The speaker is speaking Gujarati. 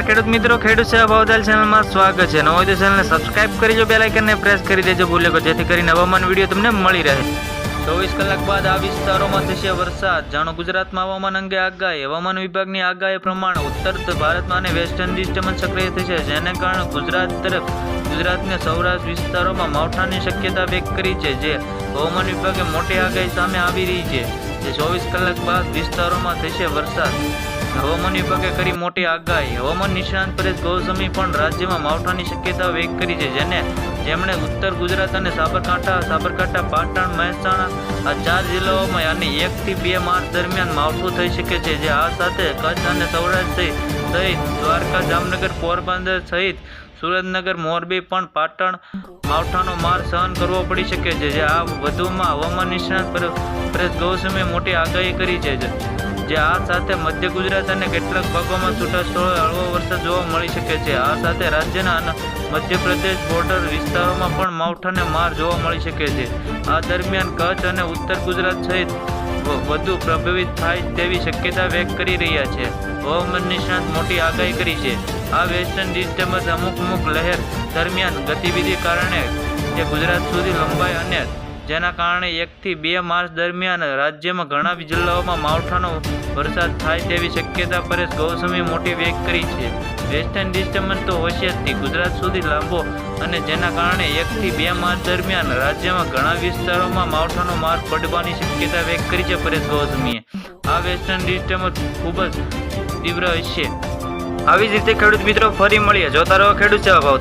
ખેડૂત મિત્રો, ખેડૂત સેવા ભાવતાલ ચેનલમાં સ્વાગત છે। નવો હોય તો ચેનલને સબસ્ક્રાઇબ કરી દેજો, બેલ આઇકનને પ્રેસ કરી દેજો ભૂલ્યો, જેથી કરીને હવામાન વિડીયો તમને મળી રહે। 24 કલાક બાદ આ વિસ્તારોમાં થશે વરસાદ। જાણો ગુજરાતમાં હવામાન અંગે આગાહી। હવામાન વિભાગની આગાહી પ્રમાણે ઉત્તર ભારતમાં અને વેસ્ટ ઇન્ડિઝ ચમન સક્રિય થશે, જેને કારણે ગુજરાતના સૌરાષ્ટ્ર વિસ્તારોમાં માવઠાની શક્યતા વ્યક્ત કરી છે, જે હવામાન વિભાગે મોટી આગાહી સામે આવી રહી છે। જે 24 કલાક બાદ વિસ્તારોમાં થશે વરસાદ। હવામાન વિભાગે કરી મોટી આગાહી। હવામાન નિષ્ણાત પરેશ ગોસ્વામી પણ રાજ્યમાં માવઠાની શક્યતા વ્યક્ત કરી છે, જેમણે ઉત્તર ગુજરાત અને સાબરકાંઠા, પાટણ, મહેસાણા આ 4 જિલ્લાઓમાં અને 1 થી 2 માર્ચ દરમિયાન માવઠું થઈ શકે છે। જે આ સાથે કચ્છ અને સૌરાષ્ટ્ર સહિત દ્વારકા, જામનગર, પોરબંદર સહિત સુરેન્દ્રનગર, મોરબી પણ પાટણ માવઠાનો માર સહન કરવો પડી શકે છે। જે આ વધુમાં હવામાન નિષ્ણાત પરેશ ગોસ્વામીએ મોટી આગાહી કરી છે, જે આ સાથે મધ્ય ગુજરાત અને કેટલાક ભાગોમાં છૂટાછવાયા હળવો વરસાદ જોવા મળી શકે છે। આ સાથે રાજ્યના મધ્યપ્રદેશ બોર્ડર વિસ્તારોમાં પણ માવઠાને માર જોવા મળી શકે છે। આ દરમિયાન કચ્છ અને ઉત્તર ગુજરાત સહિત વધુ પ્રભાવિત થાય તેવી શક્યતા વ્યક્ત કરી રહ્યા છે। હવામાન નિષ્ણાત મોટી આગાહી કરી છે। આ વેસ્ટર્ન ડિસ્ટ તેમજ અમુક લહેર દરમિયાન ગતિવિધિ કારણે તે ગુજરાત સુધી લંબાઈ અને જેના કારણે 1 થી 2 માર્ચ દરમિયાન રાજ્યમાં ઘણા જિલ્લાઓમાં માવઠાનો વરસાદ થાય તેવી શક્યતા પરેશ ગોસ્વામીએ મોટી વ્યક્ત કરી છે। વેસ્ટર્ન ડિસ્ટર્બન્સ તો હોશિયારથી ગુજરાત સુધી લાંબો અને જેના કારણે 1 થી 2 માર્ચ દરમિયાન રાજ્યમાં ઘણા વિસ્તારોમાં માવઠાનો માર પડવાની શક્યતા વ્યક્ત કરી છે પરેશ ગોસ્વામીએ। આ વેસ્ટર્ન ડિસ્ટર્બન્સ ખૂબ જ તીવ્ર હશે। આવી જ રીતે ખેડૂત મિત્રો ફરી મળીએ, જોતા રહો ખેડૂત સેવા ભાવ।